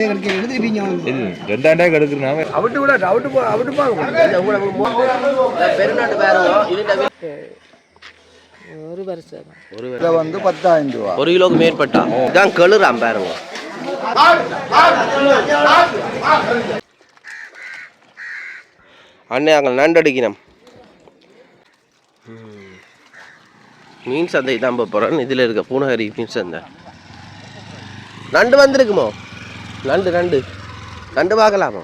ரெண்டாயிரம் எடுக்கிறனாவே அவுட்டு விட அவுட்டு பெருநாட்டு பேருங்க ஒரு வருஷம் ஒரு கிலோ வந்து 10,000 ரூபா. ஒரு கிலோக்கு மேற்பட்டா இதான் கெளுறான் பாருங்க. அண்ணே அங்கே நண்டடிக்கணும் மீன் சந்தை தான் போகிறேன். இதில் இருக்க பூனகரி மீன் சந்தை. நண்டு வந்திருக்குமோ? நண்டு நண்டு நண்டு பார்க்கலாமோ?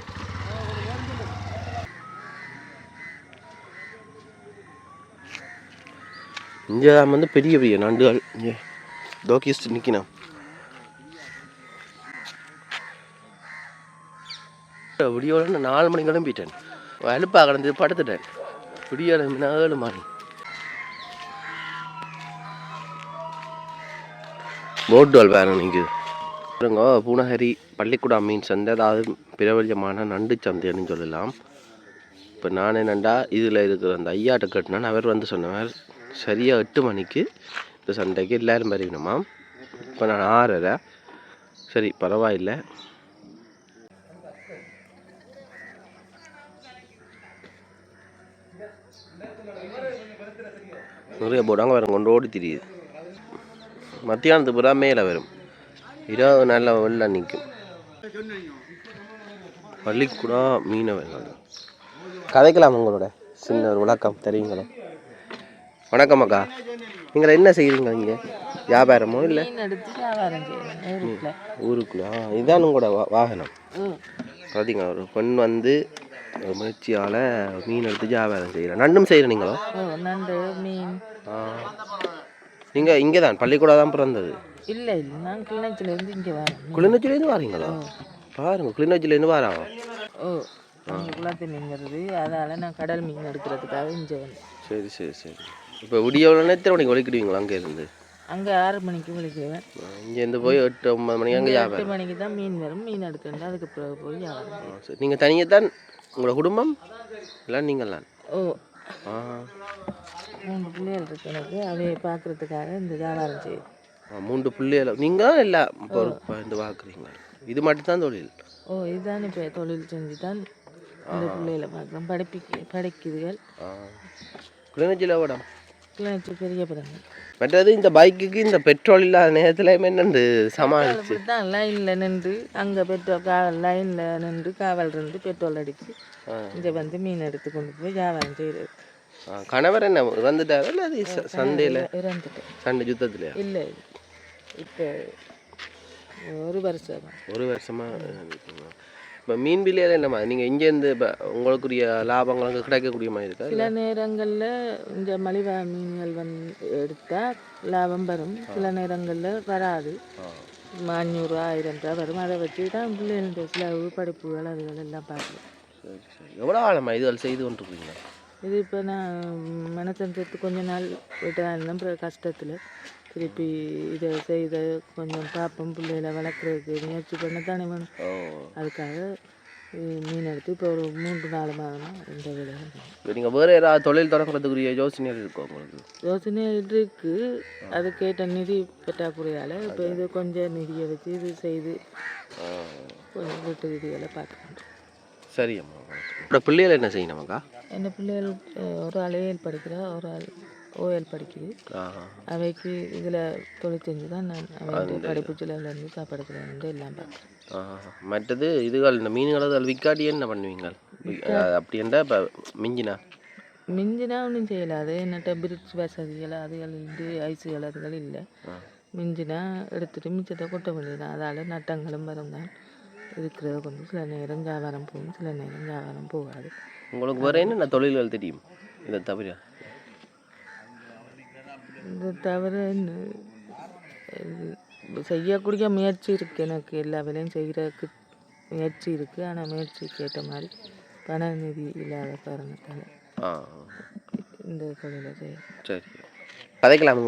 இங்கே வந்து பெரிய பெரிய நண்டுகள் இங்கே தோக்கிஸ்ட் நிற்கணும். விடியோட 4 மணி கிளம்பிட்டேன். அலுப்பாக கிடந்து படுத்துட்டேன். விடியோட 7 மணி. போட்டுவால் பாருங்க நீங்கள் பாருங்க. பூனகரி பள்ளிக்கூடம் மீன் சந்தை, அதாவது பிரபல்யமான நண்டு சந்தைன்னு சொல்லலாம். இப்போ நான் என்னண்டா இதில் இருக்கிற அந்த ஐயாட்ட கட்டினான். அவர் வந்து சொன்னவர் சரியாக 8 மணிக்கு இந்த சந்தைக்கு எல்லோரும் பறிக்கணுமா. இப்போ நான் 6:30. சரி பரவாயில்லை. நிறைய போடாங்க வரும் கொண்டு ஓடி தெரியுது. மத்தியானத்துக்கு பூரா மேலே வரும். இரவு நல்ல வெள்ள நிற்கும். பள்ளிக்கூடா மீனவர்கள் கதைக்கலாம். உங்களோட சின்ன ஒரு விளக்கம் தெரியுங்களா? வணக்கம் அக்கா. நீங்கள் என்ன செய்கிறீங்க இங்கே? வியாபாரமோ இல்லை ஊருக்குள்ளா? இதுதான் உங்களோட வாகனம் பார்த்தீங்களா? ஒரு பெண் வந்து முயற்சியால் மீன் எடுத்து வியாபாரம் செய்கிறேன். நண்டும் செய்கிறேன் நீங்களோ? நண்டு மீன். நீங்கள் இங்கே தான் பள்ளிக்கூடம் தான் பிறந்தது? இல்லை இல்லை, நான் கிளிநொச்சிலேருந்து இங்கே வரேன். கிளிநொச்சிலேருந்து வரீங்களா? பாருங்க, கிளிநொச்சிலேருந்து வராங்க. ஓ, குளத்து மீன்கிறது, அதனால் நான் கடல் மீன் எடுக்கிறதுக்காக இங்கே வந்தேன். சரி சரி சரி. இப்போ விடியவுடனே எத்தனை மணிக்கு ஒழிக்கிடுவீங்களா? அங்கே இருந்து அங்கே 6 மணிக்கு ஒழிக்குவேன். இங்கேருந்து போய் 8-9 மணிக்கு அங்கே வியாபாரம்? 8 மணிக்கு தான் மீன் வரும். மீன் எடுத்துட்டு அதுக்கு பிறகு போய் வியாபாரம். சரி. நீங்கள் தனியாக தான் உங்களோட குடும்பம் எல்லாம் நீங்கள்லாம்? ஓ, 3 பிள்ளைகள் இருக்கு எனக்கு. அவையை பார்க்குறதுக்காக இந்த வியாபாரம் செய்யுது. 3 பிள்ளைகள் நீங்கள் எல்லாம் பொறுப்பாக இருந்து பார்க்குறீங்க? இது மட்டும்தான் தொழில்? ஓ, இதுதான் இப்போ தொழில் செஞ்சு தான் இந்த பிள்ளைகளை பார்க்குறோம். படிக்குதுகள். கிளிநொச்சியில் விடம்? கிளிநொச்சி பெரிய பிறகு. மற்றது இந்த பைக்குக்கு இந்த பெட்ரோல் இல்லாத நேரத்தில் என்னென்று சமாளிச்சு தான் லைனில் நின்று அங்கே பெட்ரோல் லைனில் நின்று காவல் இருந்து பெட்ரோல் அடித்து இங்கே வந்து மீன் எடுத்து கொண்டு போய் வியாபாரம் செய்கிறது. கணவர் என்ன இறந்துட்டாரா இல்லை அது சந்தையில்? இறந்துட்டு. சண்டை யுத்தத்துலையா? இல்லை, இப்போ ஒரு வருஷமாக. இப்போ மீன் பிள்ளையில் என்னம்மா நீங்கள் இங்கேருந்து இப்போ உங்களுக்குரிய லாபங்களுக்கு கிடைக்கக்கூடிய மாதிரி இருக்கா? சில நேரங்களில் இந்த மலிவா மீன்கள் எடுத்தால் லாபம் வரும். சில நேரங்களில் வராது. 500 1000 ரூபா வரும். அதை வச்சு தான் பிள்ளைகளுடைய செலவு படிப்புகள் அதுகள் எல்லாம் பார்க்கலாம். சரி சரி. எவ்வளோ ஆழமா இதுகள் செய்து கொண்டிருக்கீங்க? இது இப்போ நான் மனசஞ்சத்து கொஞ்ச நாள் விட்டு இருந்தேன். கஷ்டத்தில் திருப்பி இதை செய்த கொஞ்சம் பார்ப்போம். பிள்ளைகளை வளர்க்குறதுக்கு முயற்சி பண்ண தானே வேணும். அதுக்காக மீன் எடுத்து இப்போ ஒரு 3-4 மாதமாக இந்த வேலை. இப்போ நீங்கள் வேறு ஏதாவது தொழில் தொடங்குறதுக்குரிய யோசனை இருக்கோ உங்களுக்கு? யோசனை இருக்குது. அதுக்கேற்ற நிதி பற்றாக்குறையால் இப்போ இது கொஞ்சம் நிதியை வச்சு இது செய்து கொஞ்சம் வீட்டு விதிகளை பார்க்கணும். சரி அம்மா. இப்போ பிள்ளைகள் என்ன செய்யணுமாக்கா? என்ன பிள்ளைகள் ஒரு ஆள் ஏஎல் படிக்கிறா, ஒரு ஆள் ஓஎல் படிக்குது. அவைக்கு இதில் தொழில் செஞ்சு தான் நான் அவை படிப்பு செலவுலேருந்து சாப்பாடு செலவுலேருந்து எல்லாம் பார்க்குறேன். மற்றது இதுகள் இந்த மீன்களை அதில் விற்காட்டி என்ன பண்ணுவீங்க? அப்படி என்றால் இப்போ மிஞ்சினா ஒன்றும் செய்யலாது. என்னட்ட பிரிட்ஜ் வசதிகள் அதுகள் இருந்து ஐஸுகள் அதுகள் இல்லை. மிஞ்சினா எடுத்துகிட்டு மிச்சத்தை கொட்ட வேண்டியதான். அதால் நட்டங்களும் வரும் தான் இருக்கிறத கொஞ்சம். சில நேரம் வியாபாரம் போகும், சில நேரம் வியாபாரம் போகாது. உங்களுக்கு வேறு என்னென்ன தொழில்கள் தெரியும் இதை தவிர? இதை தவிர செய்யக்கூடிய முயற்சி இருக்குது. எனக்கு எல்லா வேலையும் செய்கிறதுக்கு முயற்சி இருக்குது. ஆனால் முயற்சிக்கு ஏற்ற மாதிரி பண நிதி இல்லாத காரணத்தால் இந்த தொழிலை செய்ய. சரி, கதைக்கலாம்.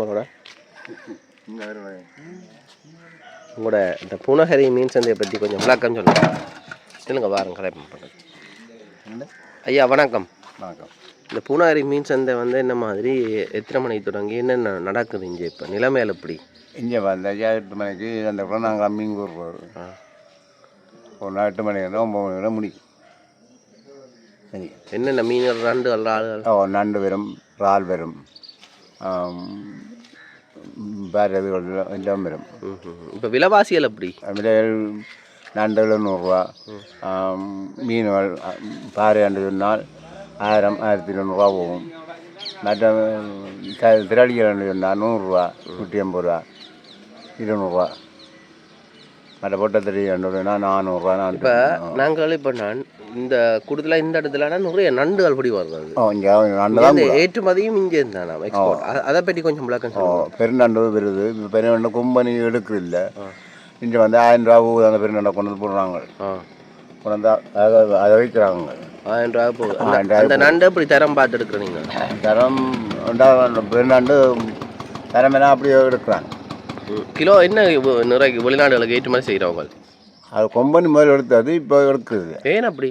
உங்களோட இந்த பூனகரி மீன் சந்தையை பற்றி கொஞ்சம் விளக்கம் சொல்லுங்க. வாரம் கதை பண்ணுறது. ஐயா வணக்கம். வணக்கம். இந்த பூனகரி மீன் சந்தை வந்து என்ன மாதிரி, எத்தனை மணிக்கு தொடங்கி என்னென்ன நடக்குது இங்கே? இப்போ நிலைமையில் எப்படி? இங்கே வந்து 8 மணிக்கு அந்த நாங்கள் மீன் கூறுவோம். ஒரு 8 மணி நேரம் 9 மணி நேரம் முடிக்கும். சரி, என்னென்ன மீன் நண்டு ஆளுகள் நண்டு வரும், இறால் வரும், வேறு இதுகள் எல்லாம் வரும். இப்போ விலைவாசிகள் எப்படி? விலைகள் நண்டுகள் 100 ரூபா, மீன்கள் பாறையாண்டு சொன்னால் 1000 1200 ரூபா போகும். மற்ற திரளிகள் சொன்னால் 100 ரூபா, 150 ரூபா, 200 ரூபா. மற்ற பொட்டத்திரி 400 ரூபா. இப்போ நாங்கள் இப்போ நான் இந்த கூடுதலாக இந்த இடத்துல நிறைய நண்டுகள் படி வருது. இங்கே நண்டு தான் ஏற்றுமதியும் இங்கே இருந்தானா எக்ஸ்போர்ட். அதை பற்றி கொஞ்சம் விளக்கம் சொல்லுவோம். பெருநண்டு வருது. இப்போ பெருநண்டு கொம்பனி எடுக்கிறது இல்லை. இங்கே வந்து 1000 ரூபா போகுது. அந்த பெருநண்டை கொண்டு வந்து போடுறாங்க. கொண்டு வந்து அதை வைக்கிறாங்க. 1000 ரூபா போகுது. அந்த நண்டு எப்படி தரம் பார்த்து எடுக்கிறீங்க? தரம் பெருநண்டு தரமெல்லாம் அப்படியே எடுக்கிறாங்க. கிலோ என்ன நிறைய வெளிநாடுகளுக்கு ஏற்றுமதி செய்கிறவங்க? அது கொம்பனி முதல்ல எடுத்தது, இப்போ எடுக்குது. ஏன் அப்படி?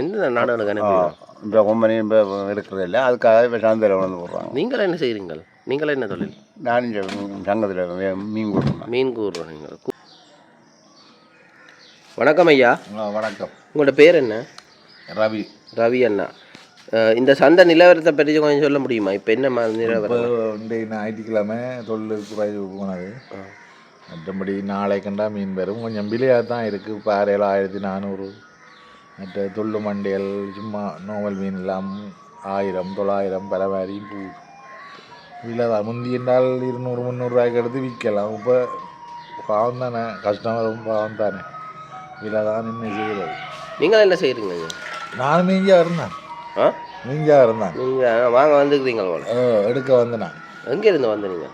எந்த நாடுகளுக்கு அனுப்புகிறோம்? இப்போ கொம்பனி இப்போ எடுக்கிறது இல்லை. அதுக்காக இப்போ சந்தையில் வந்து போடுறாங்க. நீங்கள் என்ன செய்கிறீங்க? நீங்கள் என்ன தொழில்? நான் இங்கே சங்கத்தில் மீன் கூடுறேன். மீன் கூடுறோம். நீங்கள் வணக்கம் ஐயா. வணக்கம். உங்களோட பேர் என்ன? ரவி. ரவி அண்ணா. இந்த சந்தை நிலவரத்தை பற்றி கொஞ்சம் சொல்ல முடியுமா? இப்போ என்ன நிலவரம்? ஞாயிற்றுக்கிழமை தொழில் குறைவு போனது. மற்றபடி நாளை கண்டா மீன் வரும். கொஞ்சம் விலையாக தான் இருக்குது. பாறையில் 1400, மற்ற தொல்லு மண்டைகள் சும்மா நோவல் மீன் எல்லாம் 1000 900 பல மாதிரியும் போகுது. விலை தான் முந்தி என்றால் 200 300 ரூபாய்க்கு எடுத்து விற்கலாம். இப்போ பாவம் தானே, கஸ்டமரும் பாவம் தானே, விலை தான் என்ன செய்கிறது. நீங்கள் என்ன செய்கிறீங்க? நான் மீஞ்சாக இருந்தேன். மீஞ்சாக இருந்தேன். நீங்கள் வாங்க வந்துருக்கிறீங்க போல? எடுக்க வந்தேன். எங்கே இருந்து வந்து நீங்கள்?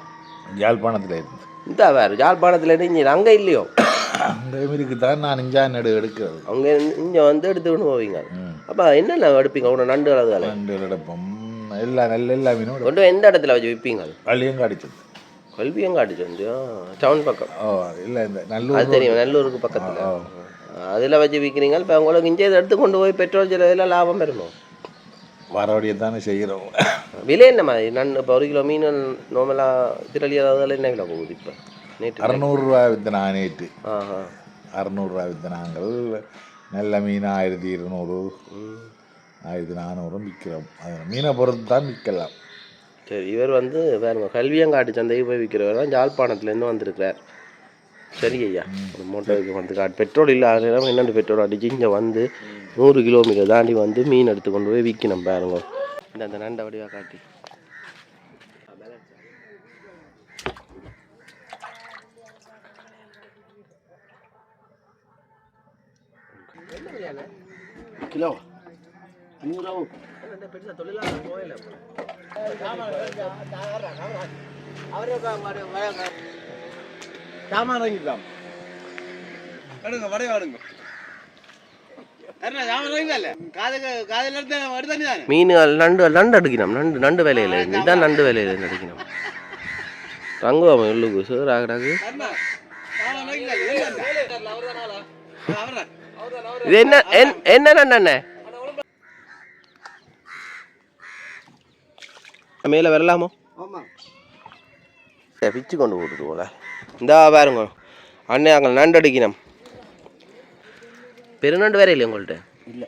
யாழ்ப்பாணத்தில் இருந்து. இந்த வேறு யாழ்ப்பாணத்தில் இருந்து அங்கே இல்லையோ? அங்கே இருக்குது தான். நான் இஞ்சா எடுக்கிறது. அங்கே இங்கே வந்து எடுத்துக்கொண்டு போவீங்க. அப்போ என்னென்ன எடுப்பீங்க? உங்களோட நண்டு அளவுகள்? நண்டு எடுப்போம். எல்லா மீனும் கொண்டு எந்த இடத்துல வச்சு விற்பீங்க? கல்வியங்காடி சந்தை. கல்வியங்காடி சந்தை டவுன் பக்கம்? இல்லை, இந்த நல்லூர். அது தெரியும், நல்லூருக்கு பக்கத்தில். அதில் வச்சு விற்கிறீங்க. இப்போ உங்களுக்கு இங்கே எடுத்து கொண்டு போய் பெட்ரோல் செலவில் லாபம் பெறணும். வரவடியை தானே செய்கிறோம். விலை என்ன மாதிரி நண்டு? இப்போ 1 கிலோ மீன் நார்மலாக திரளி அதாவது என்ன விலை போகுது இப்போ? நேற்று 600 ரூபா வித்தனா. நேற்று 600 ரூபா வித்தனாங்கள். நல்ல மீன் 1200 1400 விற்கிறோம். அது மீனை பொறுத்து தான் விற்கலாம். சரி, இவர் வந்து பாருங்க கல்வியங்காட்டு சந்தைக்கு போய் விற்கிறவர் தான். யாழ்ப்பாணத்துலேருந்து வந்திருக்கிறார். சரி ஐயா, ஒரு மோட்டருக்கு வந்து பெட்ரோல் இல்லாத என்னென்ன பெட்ரோல் அடிச்சு இங்கே வந்து 100 கிலோமீட்டர் தாண்டி வந்து மீன் எடுத்து கொண்டு போய் விற்கணும் பாருங்க. அந்த நண்டை வடிவாக காட்டி கிலோ 500 ரூபா. பெருசாக தொழிலாளர் போயில சாமான் வாங்கிக்கலாம். மீன்கள் நண்டு அடிக்கணும். நண்டு வேலையில் இதுதான் நண்டு வேலையில் அடிக்கணும். ரங்குவாம உள்ளுக்கு சார் ஆகிறாங்க. இது என்ன என்ன மேலே வரலாமோ? பிச்சு கொண்டு போட்டுட்டு போல. இந்தா பாருங்க அண்ணே, அங்கே நண்டு அடிக்கணும். பெருநண்டு வேற இல்லையா உங்கள்கிட்ட? இல்லை.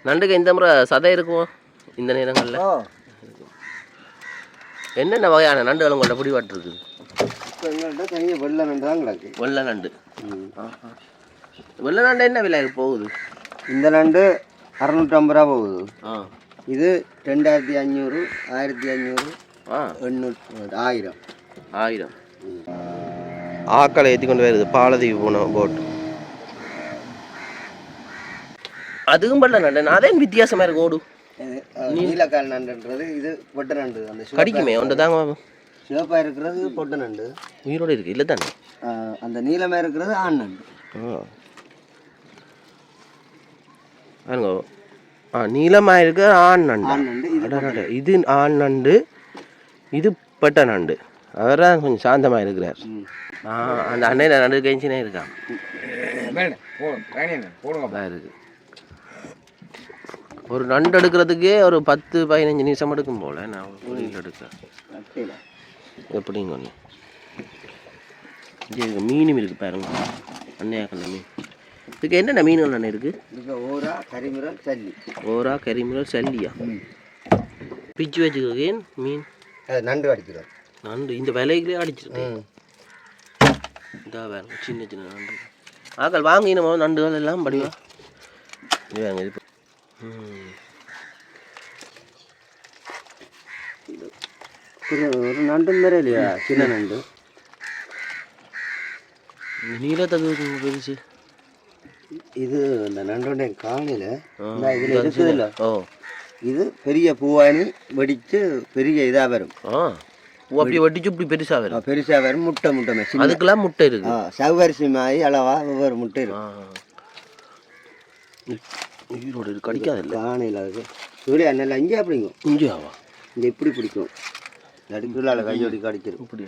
நண்டுக்கு இந்த முறை சதை இருக்குமோ இந்த நேரங்களில்? என்னென்ன வகையான நண்டுகள் உங்கள்கிட்ட பிடிவாட்டு இருக்குது? எங்கள்கிட்ட வெள்ளை நண்டு தான் கிடக்கு. வெள்ளை நண்டு. வெள்ளை நண்டு என்ன விலை போகுது? இந்த நண்டு 650 ரூபா போகுது. இது 2500, 1500, 800, 1000. ஆக்களை ஏற்றி கொண்டு வருது பாலதீவு போன போட். அதுவும் பல்ல நண்டு. அதே வித்தியாசமாக இருக்கு. ஓடு நீலக்கால் நண்டுன்றது இது பொட்டை நண்டு. அந்த கடிக்குமே ஒன்று தாங்க. சிவப்பாக இருக்கிறது பொட்டை நண்டு. உயிரோடு இருக்குது இல்லை தானே? அந்த நீளமாக இருக்கிறது ஆண் நண்டு. பாருங்க, நீளமாக இருக்க ஆண் நண்டு. இது ஆண் நண்டு, இது பெட்ட நண்டு. அவர் தான் கொஞ்சம் சாந்தமாக இருக்கிறார். அந்த அண்ணன் நண்டு கழிச்சுனே இருக்கான். இருக்கு ஒரு நண்டு எடுக்கிறதுக்கே ஒரு 10-15 நிமிஷம் எடுக்கும் போல. நான் பொரியல் எடுக்க எப்படிங்க ஒன்று இங்கே மீனும் இருக்குது பாருங்க, அண்ணையா கண்ண மீன். இதுக்கு என்னென்ன மீன்கள் அண்ணன் இருக்குது? இதுக்கு ஓரா கரிமுரல் சல்லி. ஓரா கரிமுரல் சல்லியா? பிச்சு வச்சுக்கேன் மீன். நண்டு அடிக்கிறோம். நண்டு இந்த விலைகளே அடிச்சிருக்கேன். இதா வேறு சின்ன சின்ன நண்டு ஆக்கள் வாங்கினோம். நண்டுகள் எல்லாம் படிவா இது வாங்க. இது ஒரு நண்டு மாதிரி இல்லையா, சின்ன நண்டு. நீளத்தது பெருசு. இது இந்த நண்டோடைய காலையில் இதில் இருக்குது இல்லை. ஓ, இது பெரிய பூவானி வெடித்து பெரிய இதாக வரும். அப்படி வெட்டிச்சு இப்படி பெருசாக வரும். பெருசாக வரும். முட்டை முட்டை அதுக்கெல்லாம் முட்டை இருக்கு. சவரிசி மாதிரி அளவா ஒவ்வொரு முட்டை இருக்கு. ஈரோடு இருக்கு, கடிக்காது காணையில் அதுக்கு சூரிய அண்ணல் அங்கே அப்படிங்கும். இஞ்சியாவா? இங்கே இப்படி பிடிக்கும். நடுக்குள்ளால் கையோடி கடிச்சிடும். இப்படி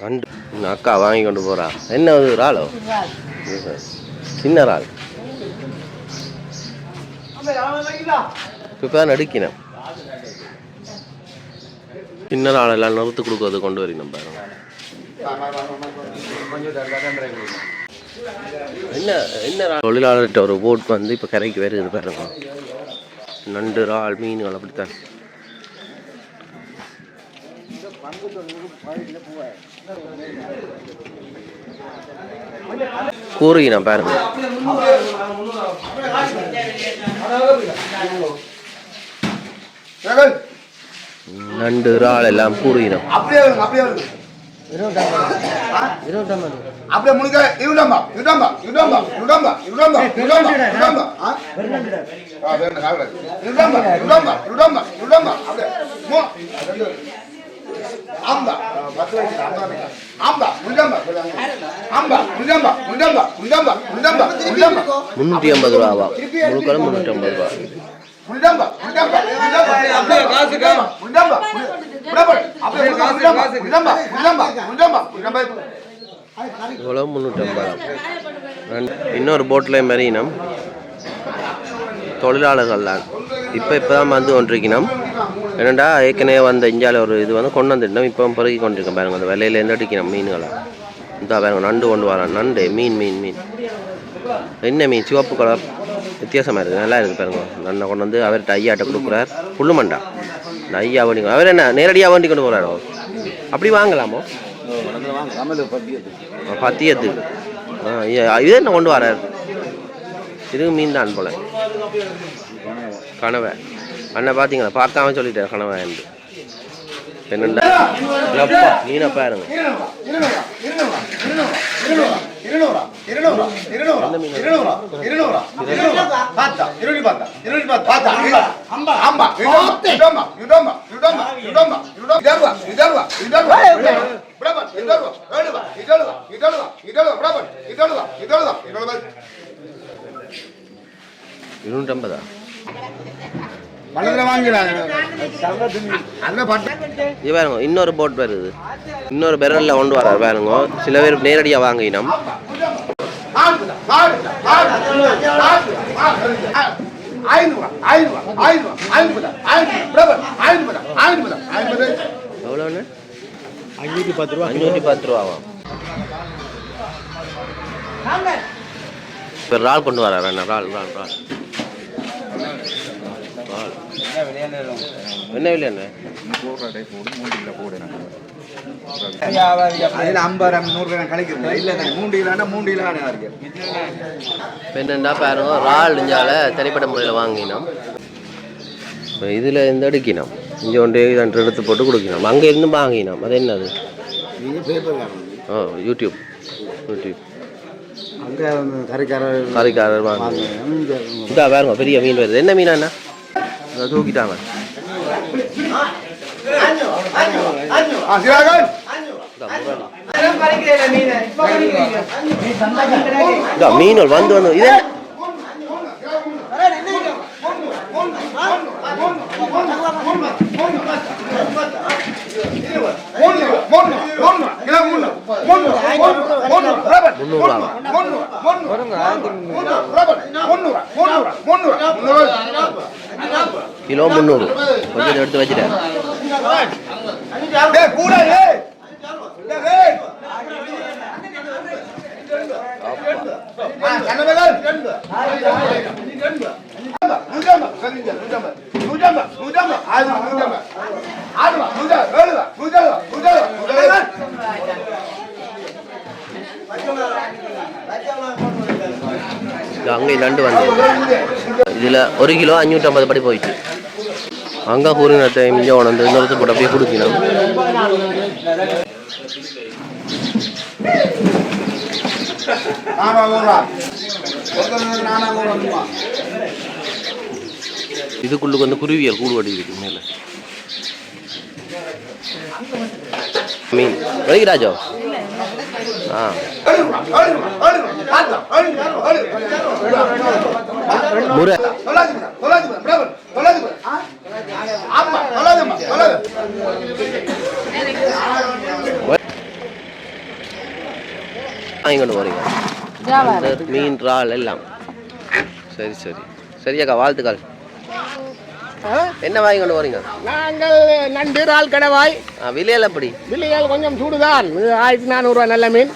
நண்டு அக்கா வாங்கி கொண்டு போகிறா. என்ன ஒரு இறாலோ? சின்ன இறால். இப்போ தான் நடுக்கினேன். சின்ன இறால் எல்லாம் நிறுத்து கொடுக்கறது கொண்டு வரணும் பாருங்க. என்ன தொழிலாளர்கிட்ட ஒரு போட் வந்து இப்போ கரைக்கு வருது பாருங்க. நண்டு இறால் மீன்கள் அப்படித்தான். கூறுகினா பாருங்க. நண்டு இறால் எல்லாம் கூறுகினோம். அப்படியே முழுக்க இருடம்பா இருடம்பா இருடம்பா இருடம்பா இருடம்பா இருடம்பா இருடம்பா இருடம்பா இருடம்பா இருடம்பா இருடம்பா அப்படியே ஆம்பா 10 வயசு ஆம்பா முண்டம்பா ஆம்பா முண்டம்பா முண்டம்பா முண்டம்பா முண்டம்பா முண்டம்பா 350 ரூபாவா? முழுக்க 350 ரூபா. முண்டம்பா முண்டம்பா முண்டம்பா அப்படியே காசுக்கா முண்டம்பா முண்டம்பா அப்படியே காசுக்கா முண்டம்பா முண்டம்பா முண்டம்பா முண்டம்பா இவ்வளோ 350. இன்னொரு போட்டில் மறியினம் தொழிலாளர்கள் தான் இப்போ தான் வந்து கொண்டிருக்கணும். என்னடா ஏற்கனவே வந்த இஞ்சால ஒரு இது வந்து கொண்டு வந்துட்டோம். இப்போ பிறகு கொண்டிருக்கோம் பாருங்க. அந்த விலையிலேருந்து அடிக்கணும் மீன்களை. இந்த பாருங்க நண்டு கொண்டு வரோம். நண்டு மீன் மீன் மீன் என்ன மீன்? சிவப்பு கலர் வித்தியாசமாக இருக்குது, நல்லா இருக்குது பாருங்க. நண்டை கொண்டு வந்து அவர்கிட்ட ஐயாட்ட கொடுக்குறார். புல்லு மண்டா இந்த ஐயா வண்டி அவர் என்ன நேரடியாக வண்டி கொண்டு போகிறாரோ? அப்படி வாங்கலாமோ? பத்தியத்துக்கு இது என்ன கொண்டு வரார்? இதுக்கு மீன் தான் போல. கனவை அண்ணன் பார்த்தீங்களா? பார்க்காம சொல்லிட்டார் கனவை என்று. என்னண்டா மீனை பாருங்க. இருநூற்றம்பதா? இது பாருங்க இன்னொரு போட் வருது. இன்னொரு பெரல்ல கொண்டு வரார் பாருங்க. சில பேர் நேரடியாக வாங்கினோம். எவ்வளோன்னு? 510 ரூபா. 510 ரூபாவா? இப்போ இறால் கொண்டு வரார் அண்ணா. இறால் இறால் இறால் என்ன விலை என்ன? 100 போடு என்னண்டா பாருங்க இறால் இஞ்சால தனிப்பட்ட முறையில் வாங்கினோம். இப்போ இதில் இருந்து எடுக்கணும். இங்கே ஒன்றே ரெண்டு எடுத்து போட்டு கொடுக்கணும். அங்கே இருந்து வாங்கினோம். அது என்னது? யூடியூப் கறிக்காரர் வாங்க. இதா பாருங்க பெரிய மீன் வருது. என்ன மீனா என்ன? தூக்கிட்டாங்க. மீன்கள் வந்து வந்து இதே கிலோ 300 கொஞ்சம் எடுத்து வச்சுட்டேன். இலங்கை நண்டு வந்து இதில் 1 கிலோ 550 படி போயிடுச்சு. அங்கே கூறினத்தை இங்கே உணர்ந்து இன்னொருத்த போட்டு அப்படியே கொடுக்கணும். இதுக்குள்ளுக்கு வந்து குருவியல் கூடுவடி இருக்கு மேலே. மீன் வைராஜோ முறை வாங்கிக்கொண்டு போறீங்க மீன் இறால் எல்லாம். சரி சரி சரியாக்கா, வாழ்த்துக்கள். என்ன வாங்கி கொண்டு போறீங்க? நாங்கள் நண்டு இறால் கடவாய். விலையில் எப்படி? விலையால் கொஞ்சம் சூடுதான். 1400 நல்ல மீன்.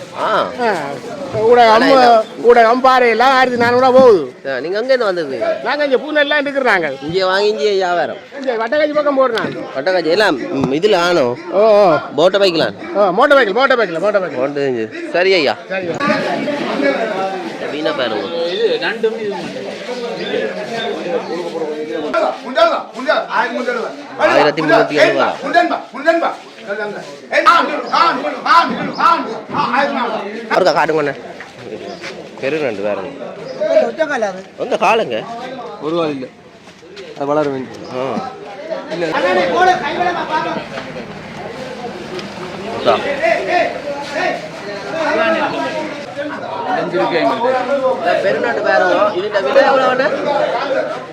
ஊடகம் பாறையில் 1400 போகுது. நீங்க அங்கேருந்து வந்துருக்கீங்க? நாங்கள் இங்கே பூனெல்லாம் இருக்கிறாங்க. இங்கே வாங்கி இங்கே வியாபாரம் வட்டக்காட்சி பக்கம் போடுறாங்க. வட்டக்காட்சி எல்லாம் இதில் ஆனோ? போட்டை பைக்கலாம். மோட்டர் பைக்கில். சரி ஐயா. மீனை பாருங்க. 1370 காட்டுங்க. பெரு நண்டு வேறங்க. அந்த காலங்க ஒரு கால் இல்லை, அது வளர வேண்டும். பெருநாட்டு பாருங்க. இதுல விலை எவ்வளவு?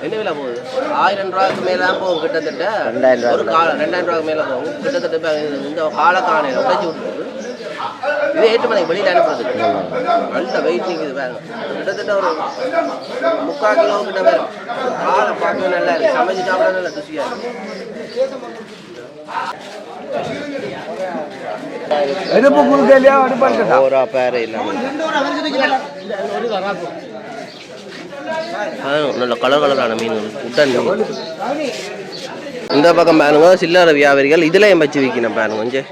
என்ன விலை போகுது? 1000 ரூபாய்க்கு மேல தான் போகும். கிட்டத்தட்ட 2000 ரூபாய்க்கு மேல போகும். கிட்டத்தட்ட இந்த கால காணையில உடைச்சு விட்டுருக்கு. இது ஏற்றுமதி வெளியில் அனுப்புறது. நல்ல வெயிட் நிற்குது பாருங்க. கிட்டத்தட்ட ஒரு 3/4 கிலோ கிட்ட வரும். காலை பார்க்கவே நல்லா இருக்கு. சமைச்சு சாப்பிட நல்லா ருசியா இருக்கு. பேர இல்லாம நல்ல கலர் கலரான மீன்கள். உட்டன் இந்த பக்கம் பாருங்க சில்லறை வியாபாரிகள் இதுலயும் வச்சு விற்கணும் பாருங்க. கொஞ்சம்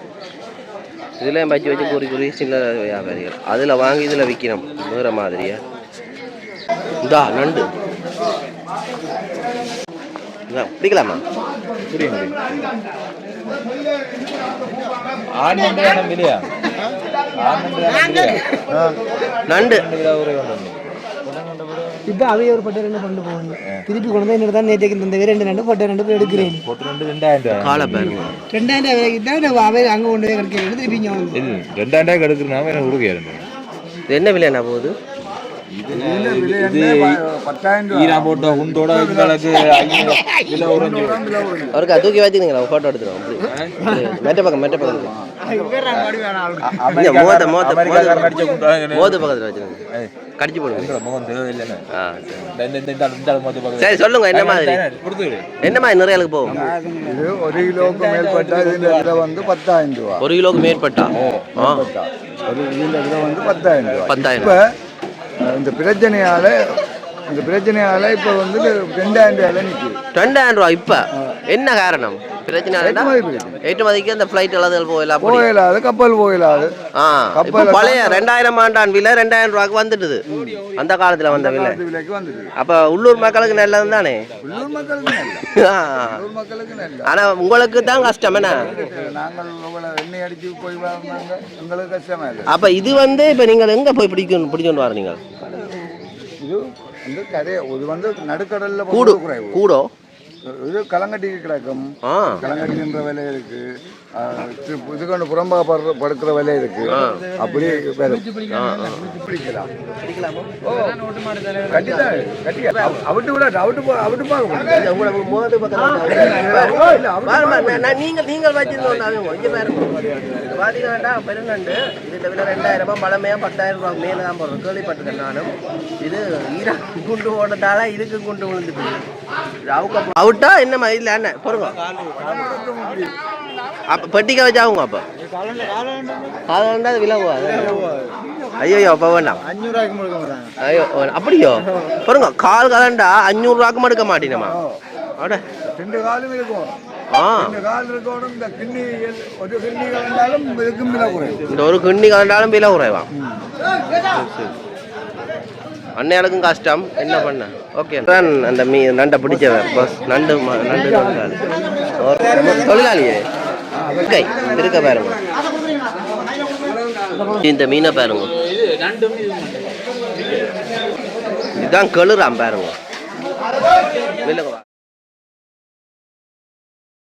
இதுலயும் வச்சு வச்சு குறி சில்லறை வியாபாரிகள் அதில் வாங்கி இதில் விற்கணும். வேற மாதிரியா இதா நண்டு பிடிக்கலாமா? நண்டு இப்போ அவைய ஒரு பட்டு 2 கொண்டு போகணும். திருப்பி கொண்டு வந்து என்னோட தான் நேற்று இந்த 2 நண்டு பட்டு 2 போய் எடுக்கிறேன். 2000 காலை பாருங்க. 2000 அவை அங்கே கொண்டு போய் கிடைக்கிறது. திருப்பி இங்கே 2000 எடுக்கிறனாம எனக்கு கொடுக்க. என்ன விலைண்ணா போகுது? அவருக்கு தூக்கி வச்சுக்கிறீங்களா? போட்டோ எடுத்துருவோம். மெட்ட பக்கம் மோத பக்கத்தில் வச்சுருங்க. கடிச்சு போடுங்க. சரி சொல்லுங்க. என்ன மாதிரி நிறைய போகும்? 1 கிலோவுக்கு மேற்பட்டா வந்து 10,000 ரூபா. 1 கிலோவுக்கு மேற்பட்டா ஒரு கிலோ வந்து 10,000 ரூபா. 10,000. இப்போ இந்த பிரச்சனையால இப்போ வந்து 2000 ரூபாயில நிற்குது. 2000 ரூபா. இப்போ என்ன காரணம்? பிரச்சனை ஏற்றுமதிக்கு அந்த ஃப்ளைட் எல்லாத்தையும் போயிடலாது, கப்பல் போயிடலாது. பழைய 2000 ஆண்டான் விலை 2000 ரூபாய்க்கு வந்துட்டுது. அந்த காலத்தில் வந்த விலை அப்போ உள்ளூர் மக்களுக்கு நல்லது தானே? உள்ளூர் மக்களுக்கு நல்லது. ஆனால் உங்களுக்கு தான் கஷ்டம் என்ன? நாங்கள் எண்ணெய் அடிச்சு போய் வந்தாங்க, எங்களுக்கு கஷ்டமா இல்லை. அப்போ இது வந்து இப்போ நீங்கள் எங்கே போய் பிடிச்சுட்டு வர? நீங்கள் இது வந்து கரையை இது வந்து நடுக்கடலில் கூடோ இது கலங்கட்டிக்கு கிடக்கும். கலங்கட்டின்ற விலை இருக்கு, இதுக்கு புறம்பா படுக்கிற விலை இருக்கு. அப்படி பிடிக்கலாம். நீங்கள் பார்த்தீங்கன்னா பெருநண்டு இதில் விலை 2000 ரூபாய், பழமையாக 10,000 ரூபாய் மேலே தான் போடுறோம். கேள்விப்பட்டிருக்கேன் நானும். இது ஈரான் குண்டு போட்டதால இதுக்கு குண்டு விழுந்துட்டு அவுட்டா என்ன மாதிரி இல்லை என்ன பொறுங்க. அப்போ பெட்டிக்க வச்சாவுங்க. அப்போ காலம் அது விலை போகாது. ஐயோ அப்போ வேண்டாம். 500 ரூபாய்க்கு முழுக்க மாட்டாங்க. ஐயோ அப்படியோ பொறுங்க. கால் கலண்டா 500 ரூபாய்க்கு எடுக்க மாட்டேனமா? அட 2 காலும் இருக்கும். 2 கால் இருக்கணும். இந்த கிண்ணி ஒரு கிண்ணி கலந்தாலும் இதுக்கும் விலை குறையும். இந்த ஒரு கிண்ணி கலண்டாலும் விலை குறைவா? அன்னையாளுக்கும் கஷ்டம் என்ன பண்ண ஓகே தான் அந்த நண்டை பிடிச்சவன் பஸ் நண்டு தொழிலாளி தொழிலாளியே கை இருக்க பாருங்க இந்த மீனை பாருங்க இதுதான் கெளுறான் பாருங்க